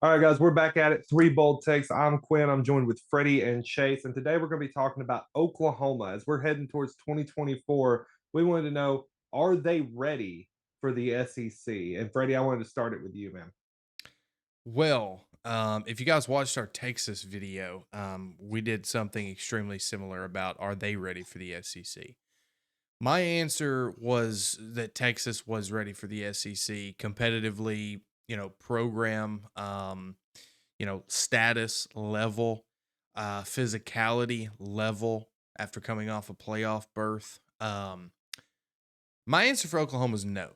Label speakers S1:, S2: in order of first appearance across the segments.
S1: All right, guys, we're back at it. Three bold takes. I'm Quinn. I'm joined with Freddie and Chase. And today we're going to be talking about Oklahoma. As we're heading towards 2024, we wanted to know, are they ready for the SEC? And Freddie, I wanted to start it with you, man.
S2: If you guys watched our Texas video, we did something extremely similar about are they ready for the SEC? My answer was that Texas was ready for the SEC competitively, program, status level, physicality level after coming off a playoff berth. My answer for Oklahoma is no.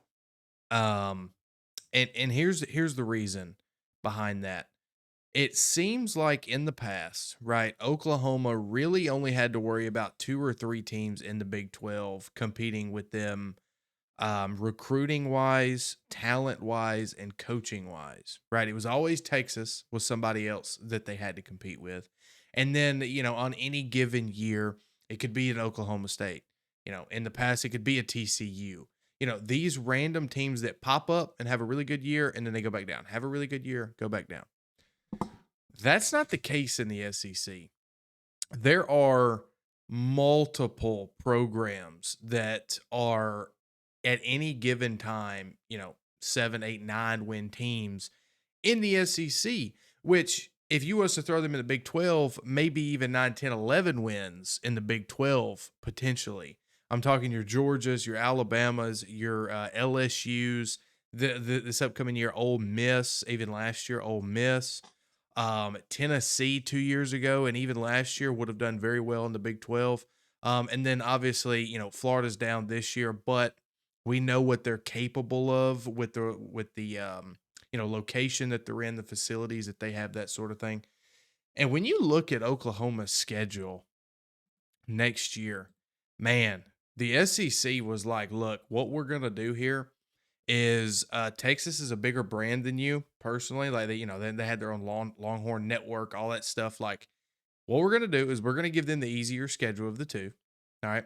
S2: Um, and here's the reason behind that. It seems like in the past, right, Oklahoma really only had to worry about 2 or 3 teams in the Big 12 competing with them, recruiting wise, talent wise, and coaching wise, right? It was always Texas was somebody else that they had to compete with. And then, on any given year, it could be an Oklahoma State. In the past, it could be a TCU. These random teams that pop up and have a really good year and then they go back down, have a really good year, go back down. That's not the case in the SEC. There are multiple programs that are at any given time, 7, 8, 9 win teams in the SEC, which if you was to throw them in the Big 12, maybe even 9, 10, 11 wins in the Big 12 potentially. I'm talking your Georgias, your Alabamas, your LSUs, this upcoming year, Ole Miss, even last year, Ole Miss. Tennessee 2 years ago and even last year would have done very well in the Big 12. And then obviously, Florida's down this year, but we know what they're capable of with the location that they're in, the facilities that they have, that sort of thing. And when you look at Oklahoma's schedule next year, man, the SEC was like, look, what we're gonna do here is Texas is a bigger brand than you personally. Like they had their own Longhorn network, all that stuff. Like what we're gonna do is we're gonna give them the easier schedule of the two. All right.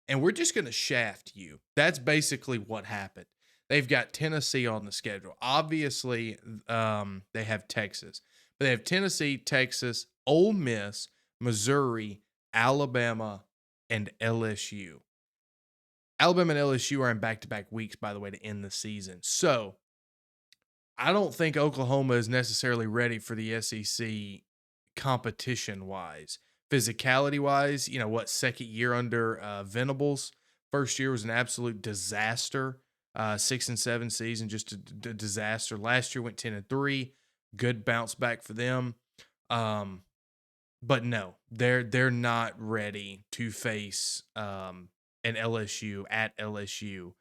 S2: And we're just gonna shaft you. That's basically what happened. They've got Tennessee on the schedule. Obviously, they have Texas, but they have Tennessee, Texas, Ole Miss, Missouri, Alabama, and LSU. Alabama and LSU are in back-to-back weeks, by the way, to end the season. So I don't think Oklahoma is necessarily ready for the SEC competition-wise. Physicality-wise, second year under Venables. First year was an absolute disaster. 6-7 season, just a disaster. Last year went 10-3. Good bounce back for them. Um, but no, they're not ready to face an LSU at LSU.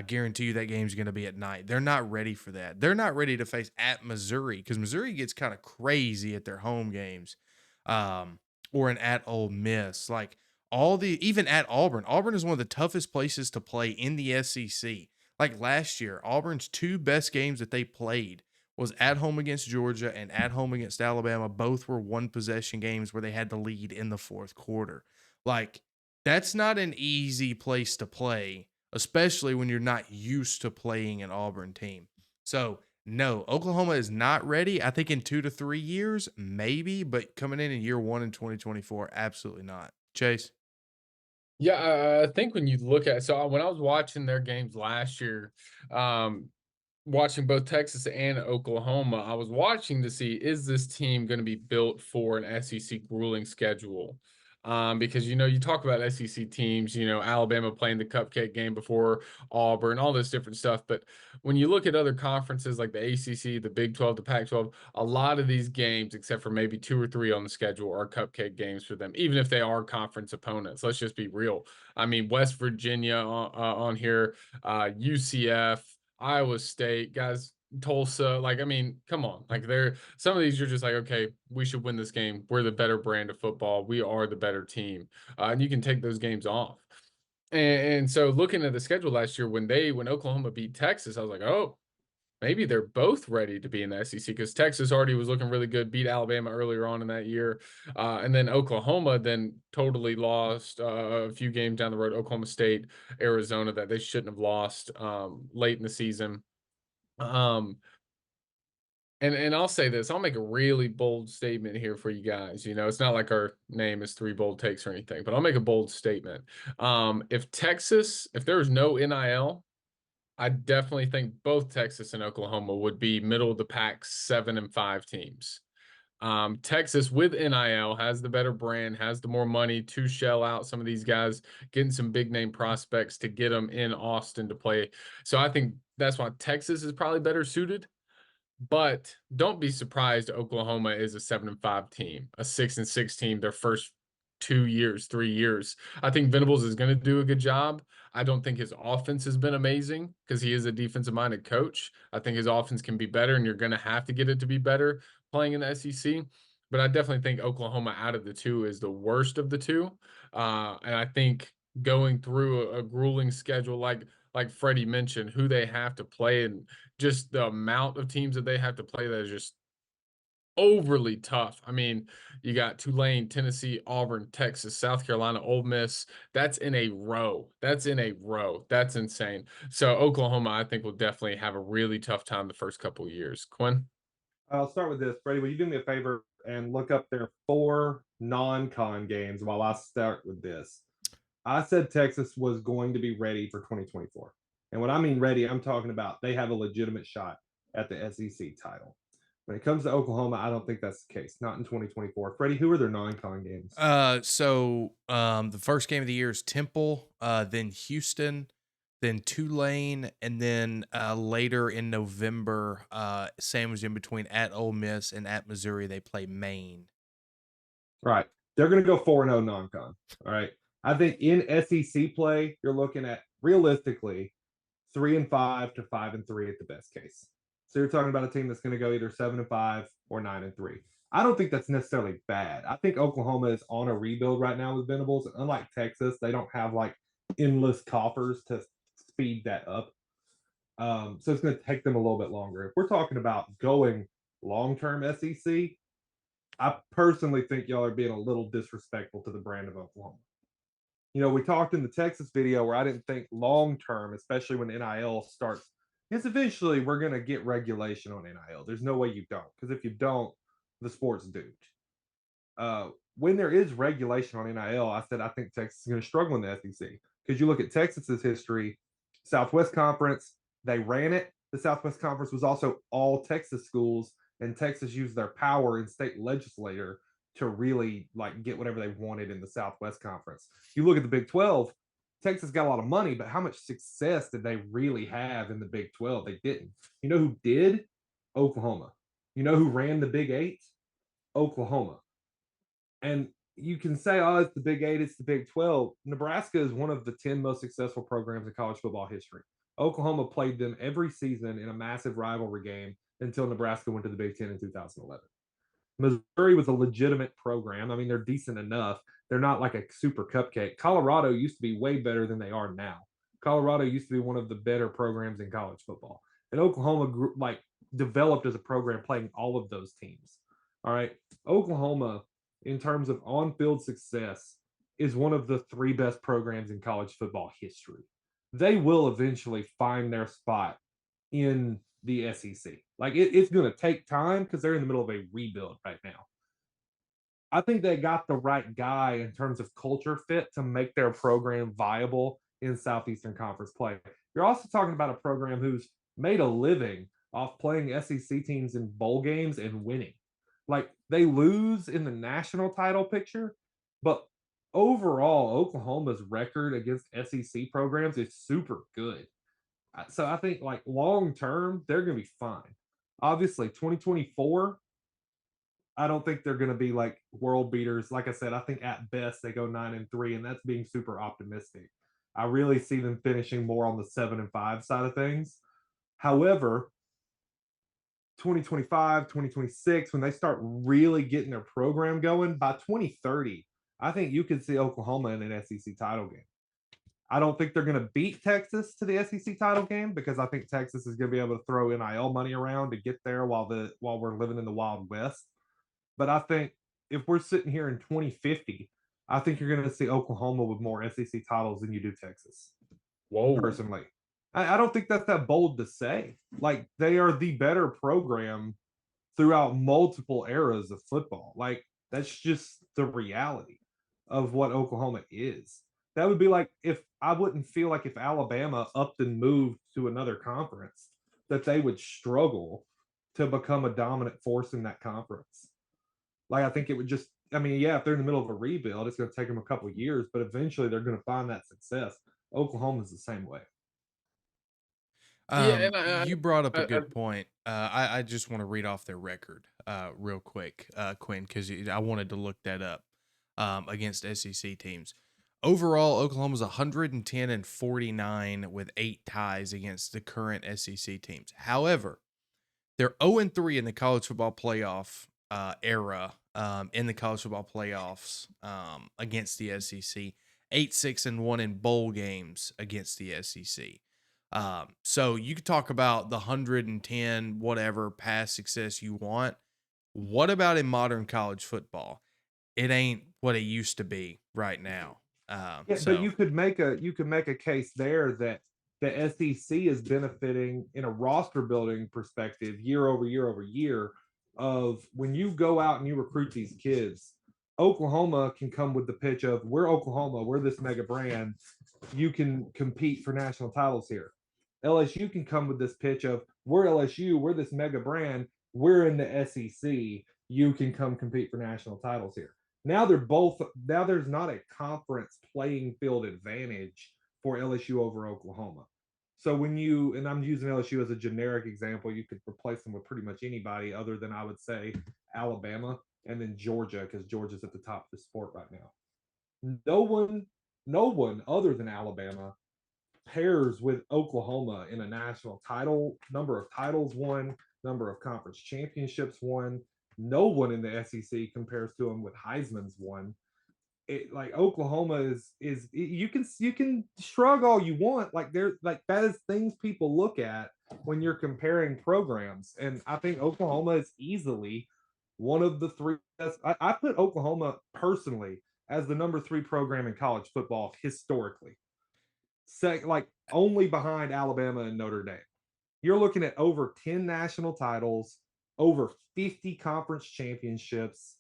S2: Guarantee you that game's going to be at night. They're not ready for that. They're not ready to face at Missouri because Missouri gets kind of crazy at their home games, or an at Ole Miss. Like even at Auburn. Auburn is one of the toughest places to play in the SEC. Like last year, Auburn's two best games that they played was at home against Georgia and at home against Alabama. Both were one possession games where they had the lead in the fourth quarter. Like, that's not an easy place to play, especially when you're not used to playing an Auburn team. So, no, Oklahoma is not ready. I think in 2 to 3 years, maybe, but coming in year one in 2024, absolutely not. Chase?
S3: Yeah, I think when you look at when I was watching their games last year, um, watching both Texas and Oklahoma, I was watching to see is this team going to be built for an SEC grueling schedule? Because you talk about SEC teams, Alabama playing the cupcake game before Auburn, all this different stuff. But when you look at other conferences like the ACC, the Big 12, the Pac 12, a lot of these games, except for maybe 2 or 3 on the schedule, are cupcake games for them, even if they are conference opponents. Let's just be real. I mean, West Virginia on here, UCF, Iowa State, guys, Tulsa. Like, I mean, come on. Like, some of these you're just like, okay, we should win this game. We're the better brand of football. We are the better team. And you can take those games off. And so looking at the schedule last year, when Oklahoma beat Texas, I was like, oh, maybe they're both ready to be in the SEC because Texas already was looking really good, beat Alabama earlier on in that year, and then Oklahoma then totally lost a few games down the road. Oklahoma State, Arizona that they shouldn't have lost late in the season. Um, And I'll say this, I'll make a really bold statement here for you guys. It's not like our name is Three Bold Takes or anything, but I'll make a bold statement. If there was no NIL, I definitely think both Texas and Oklahoma would be middle of the pack 7-5 teams. Texas with NIL has the better brand, has the more money to shell out some of these guys, getting some big name prospects to get them in Austin to play. So I think that's why Texas is probably better suited. But don't be surprised Oklahoma is a 7-5 team, a 6-6 team their first 2 years, 3 years. I think Venables is going to do a good job. I don't think his offense has been amazing because he is a defensive-minded coach. I think his offense can be better, and you're going to have to get it to be better playing in the SEC. But I definitely think Oklahoma out of the two is the worst of the two. And I think going through a grueling schedule like Freddie mentioned, who they have to play and just the amount of teams that they have to play that is just overly tough. I mean, you got Tulane, Tennessee, Auburn, Texas, South Carolina, Ole Miss. That's in a row. That's in a row. That's insane. So Oklahoma, I think, will definitely have a really tough time the first couple of years. Quinn?
S1: I'll start with this. Brady, will you do me a favor and look up their 4 non-con games while I start with this? I said Texas was going to be ready for 2024. And when I mean ready, I'm talking about they have a legitimate shot at the SEC title. When it comes to Oklahoma, I don't think that's the case. Not in 2024. Freddie, who are their non-con games?
S2: The first game of the year is Temple, then Houston, then Tulane, and then later in November, sandwiched in between at Ole Miss and at Missouri, they play Maine.
S1: Right. They're going to go 4-0 non-con. All right. I think in SEC play, you're looking at realistically 3-5 to 5-3 at the best case. So you're talking about a team that's going to go either 7-5 or 9-3. I don't think that's necessarily bad. I think Oklahoma is on a rebuild right now with Venables. Unlike Texas, they don't have like endless coffers to speed that up. So it's going to take them a little bit longer. If we're talking about going long-term SEC, I personally think y'all are being a little disrespectful to the brand of Oklahoma. We talked in the Texas video where I didn't think long term, especially when NIL starts, is eventually we're going to get regulation on NIL. There's no way you don't, because if you don't, the sport's doomed. When there is regulation on NIL, I said I think Texas is going to struggle in the SEC because you look at Texas's history, Southwest Conference, they ran it. The Southwest Conference was also all Texas schools, and Texas used their power in state legislature to really like get whatever they wanted in the Southwest Conference. You look at the Big 12, Texas got a lot of money, but how much success did they really have in the Big 12? They didn't. You know who did? Oklahoma. You know who ran the Big 8? Oklahoma. And you can say, oh, it's the Big 8, it's the Big 12. Nebraska is one of the 10 most successful programs in college football history. Oklahoma played them every season in a massive rivalry game until Nebraska went to the Big 10 in 2011. Missouri was a legitimate program. I mean, they're decent enough. They're not like a super cupcake. Colorado used to be way better than they are now. Colorado used to be one of the better programs in college football. And Oklahoma developed as a program playing all of those teams. All right. Oklahoma, in terms of on-field success, is one of the 3 best programs in college football history. They will eventually find their spot in the SEC. Like it's going to take time because they're in the middle of a rebuild right now. I think they got the right guy in terms of culture fit to make their program viable in Southeastern Conference play. You're also talking about a program who's made a living off playing SEC teams in bowl games and winning. Like they lose in the national title picture, but overall, Oklahoma's record against SEC programs is super good. So I think like long term, they're going to be fine. Obviously, 2024, I don't think they're going to be like world beaters. Like I said, I think at best they go 9-3, and that's being super optimistic. I really see them finishing more on the 7-5 side of things. However, 2025, 2026, when they start really getting their program going, by 2030, I think you could see Oklahoma in an SEC title game. I don't think they're going to beat Texas to the SEC title game because I think Texas is going to be able to throw NIL money around to get there while we're living in the Wild West. But I think if we're sitting here in 2050, I think you're going to see Oklahoma with more SEC titles than you do Texas.
S3: Whoa.
S1: Personally, I don't think that's that bold to say. Like they are the better program throughout multiple eras of football. Like that's just the reality of what Oklahoma is. That would be like if I wouldn't feel like if Alabama upped and moved to another conference that they would struggle to become a dominant force in that conference. Like I think it would just I mean, yeah, if they're in the middle of a rebuild, it's going to take them a couple of years, but eventually they're going to find that success. Oklahoma's the same way.
S3: Yeah, and
S2: You brought up a
S3: I
S2: good point. I just want to read off their record real quick, Quinn, because I wanted to look that up against SEC teams. Overall, Oklahoma's 110-49 with 8 ties against the current SEC teams. However, they're 0-3 in the college football playoff era in the college football playoffs against the SEC. 8-6-1 in bowl games against the SEC. So you could talk about the 110 whatever past success you want. What about in modern college football? It ain't what it used to be right now.
S1: Yeah, but
S2: So
S1: you could make a case there that the SEC is benefiting in a roster building perspective year over year of when you go out and you recruit these kids. Oklahoma can come with the pitch of we're Oklahoma, we're this mega brand. You can compete for national titles here. LSU can come with this pitch of we're LSU, we're this mega brand, we're in the SEC. You can come compete for national titles here. Now they're both now there's not a conference playing field advantage for LSU over Oklahoma. So when you and I'm using LSU as a generic example, you could replace them with pretty much anybody other than I would say Alabama and then Georgia because Georgia's at the top of the sport right now. No one, no one other than Alabama pairs with Oklahoma in a national title, number of titles won, number of conference championships won. No one in the SEC compares to them with Heisman's won. It, like Oklahoma is you can shrug all you want. Like there like that is things people look at when you're comparing programs. And I think Oklahoma is easily one of the three best. I put Oklahoma personally as the number 3 program in college football historically like only behind Alabama and Notre Dame. You're looking at over 10 national titles, over 50 conference championships,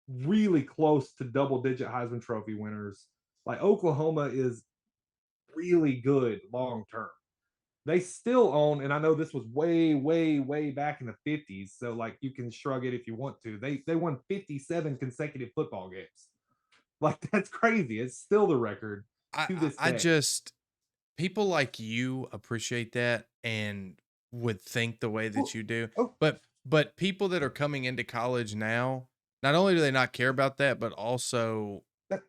S1: really close to double digit Heisman Trophy winners. Like Oklahoma is really good long term. They still own, and I know this was way back in the 50s, so like you can shrug it if you want to. They won 57 consecutive football games. Like that's crazy. It's still the record to this
S2: I
S1: day.
S2: just people like you appreciate that and would think the way that you do.
S1: Oh,
S2: But people that are coming into college now, not only do they not care about that, but also
S1: that,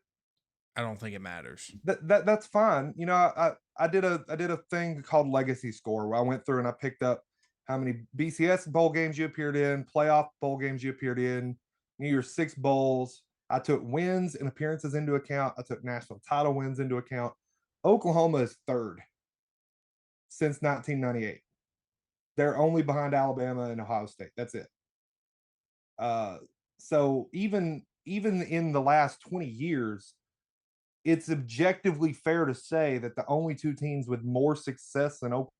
S2: I don't think it matters.
S1: that's fine. You know, I did a thing called Legacy Score where I went through and I picked up how many BCS bowl games you appeared in, playoff bowl games you appeared in, New Year's Six bowls. I took wins and appearances into account. I took national title wins into account. Oklahoma is third since 1998. They're only behind Alabama and Ohio State. That's it. Uh, so even in the last 20 years, it's objectively fair to say that the only 2 teams with more success than Oklahoma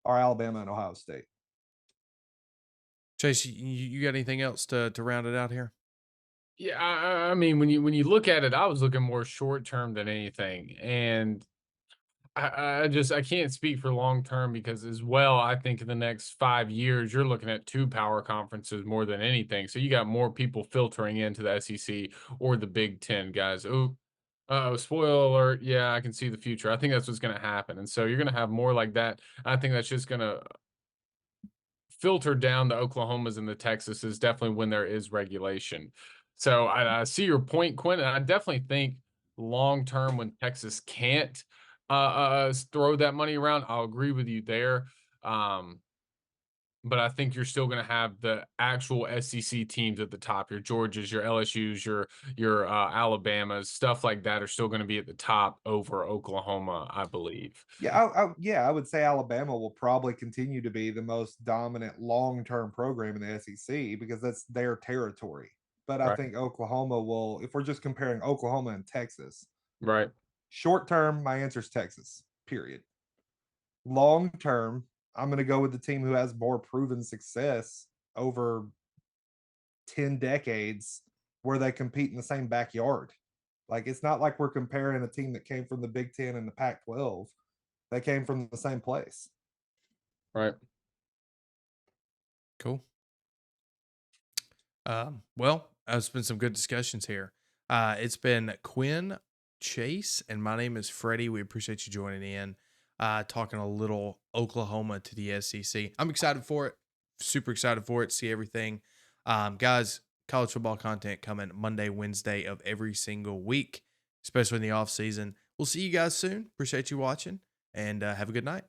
S1: are Alabama and Ohio State.
S2: Chase, you got anything else to round it out here?
S3: Yeah, I mean, when you look at it, I was looking more short term than anything, and I can't speak for long term because as well, I think in the next 5 years, you're looking at 2 power conferences more than anything. So you got more people filtering into the SEC or the Big Ten guys. Oh, spoiler alert. Yeah, I can see the future. I think that's what's going to happen. And so you're going to have more like that. I think that's just going to filter down the Oklahomas and the Texases definitely when there is regulation. So I see your point, Quinn, and I definitely think long term when Texas can't throw that money around, I'll agree with you there. Um, but I think you're still going to have the actual SEC teams at the top. Your Georgias, your LSU's, your Alabamas, stuff like that are still going to be at the top over Oklahoma, I believe.
S1: Yeah, I would say Alabama will probably continue to be the most dominant long-term program in the SEC because that's their territory. But I
S3: Right.
S1: think Oklahoma will, if we're just comparing Oklahoma and Texas,
S3: Right.
S1: short term, my answer is Texas, period. Long term, I'm going to go with the team who has more proven success over 10 decades where they compete in the same backyard. Like, it's not like we're comparing a team that came from the Big Ten and the Pac 12. They came from the same place.
S3: Right.
S2: Cool. Well, it's been some good discussions here. It's been Quinn, Chase, and my name is Freddie. We appreciate you joining in, talking a little Oklahoma to the SEC. I'm excited for it. Super excited for it. See everything. Guys, college football content coming Monday, Wednesday of every single week, especially in the off season. We'll see you guys soon. Appreciate you watching, and have a good night.